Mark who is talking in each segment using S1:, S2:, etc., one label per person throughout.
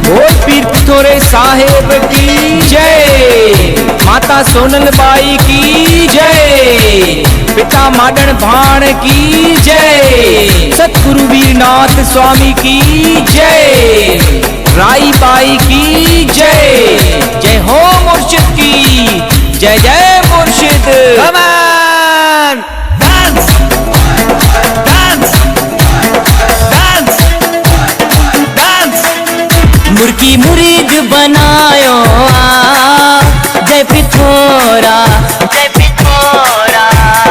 S1: बोल पीर पिथोरे साहेब की जय, माता सोनल बाई की जय, पिता माडन भाण की जय, सतगुरु वीरनाथ स्वामी की जय, राई बाई की जय। जय हो मुर्शिद की जय, जय मुर्शिद।
S2: Come on! Dance! Dance! Dance! Dance!
S3: मुर्की मुरीद बनायो जय पिथोरा, जय पिथोरा।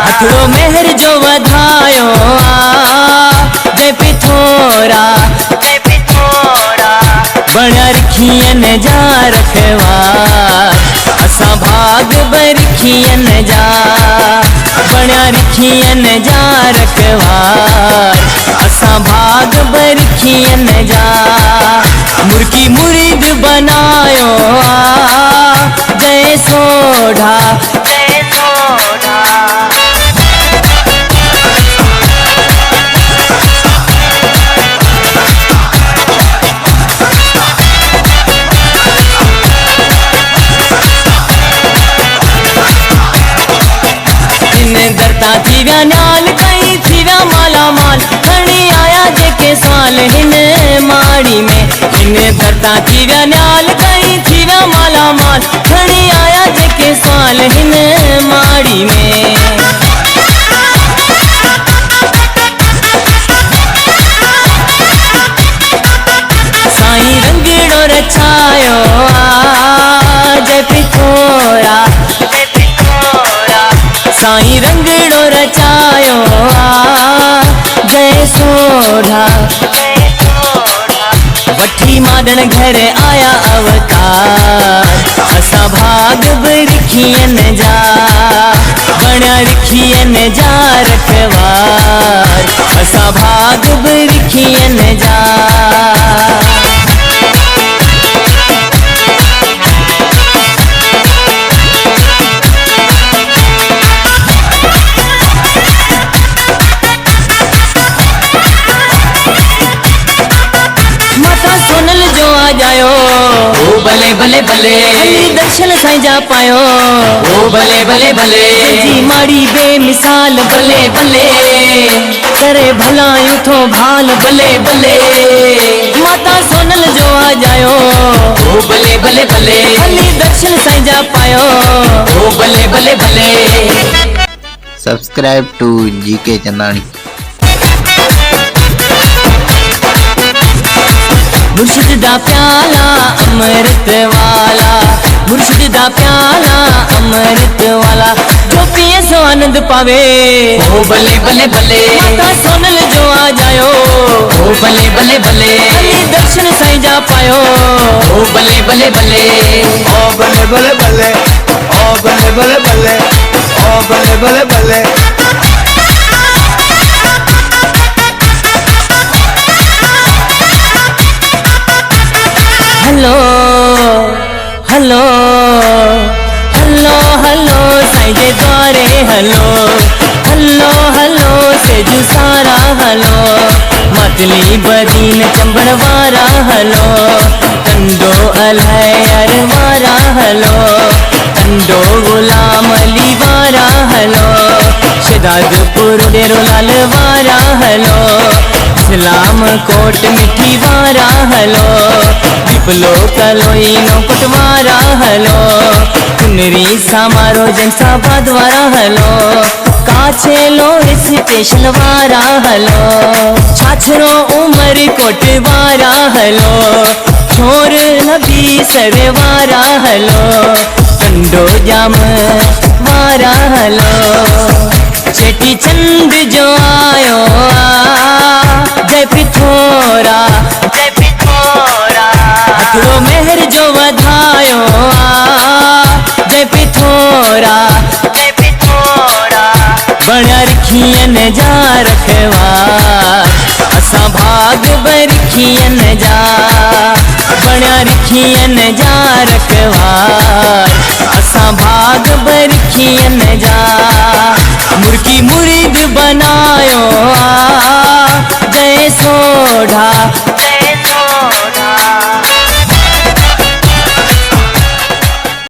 S3: हथड़ो मेहर जो वधायो जय पिथोरा, जय पिथोरा। बना रखियन जा रखवार, असा भाग बरखियन जा, बना रखियन जा रखवार, असा भाग बरखियन जा। मुर्की मुरीद बनायो जय सोढ़ा, जय सोढ़ा। दरता थीव्या न्याल कई थीव्या माला माल, खणी आया जेके साल हिन माड़ी में। इन दरता थीव्या न्याल कई थीव्या माला माल, खणी आया जेके साल हिन माड़ी में। साईं रंगड़ो रचायो जय पिथोरा, जय पिथोरा। साईं रंगड़ो रचायो जय सोढ़ा, जय सोढ़ा। वठी माडन घर आया अवतार, असा भाग बरखियन जा, बना रखियन जा रखवार, असा भाग बरखियन जा। सोनल जो आ जायो ओ भले भले भले, दर्शन साईं जा पायो ओ भले भले भले। जी माड़ी बेमिसाल भले भले, करे भलायूं थो भाल भले भले। माता सोनल जो आ जायो ओ भले भले भले, दर्शन साईं जा पायो ओ भले भले भले।
S4: Subscribe to GK Chandani.
S3: मुर्शिद दा प्याला अमृत वाला, मुर्शिद दा प्याला अमृत वाला, जो पिए सो आनंद पावे ओ भले भले भले। माता सोनल जो आ जायो ओ भले भले भले, दर्शन साईं जा पायो ओ भले भले भले।
S2: ओ भले भले भले, ओ भले भले भले, ओ भले भले भले।
S3: Hello hello hello hello Sai जे द्वारे हलो, हलो हलो सेजू सारा हलो। मतली बदीन चंबड़ वारा हलो, कंडो अलहर वारा हलो, कंडो गुलाम अली वारा हलो, शिदादपुर डेरो लाल वारा हलो, इस्लाम कोट मिठी वारा हलो, विपलो कलोई नो कुटवारा हलो, कुनरी सामारो जंसाबाद वारा हलो, काछेलो स्टेशन वारा हलो, छाछरो उमर कोट वारा हलो, छोर नबी सर वारा हलो, कंडो जाम वारा हलो। चेटी चंद जो आयो जय पिथोरा, जय पिथोरा। हथड़ो मेहर जो वधायो जय पिथोरा, जय पिथोरा। बना रखियन जा रखवार, असा भाग बरखियन जा, बना रखियन जा रखवार, असा भाग बरखियन जा। मुर्की मुरी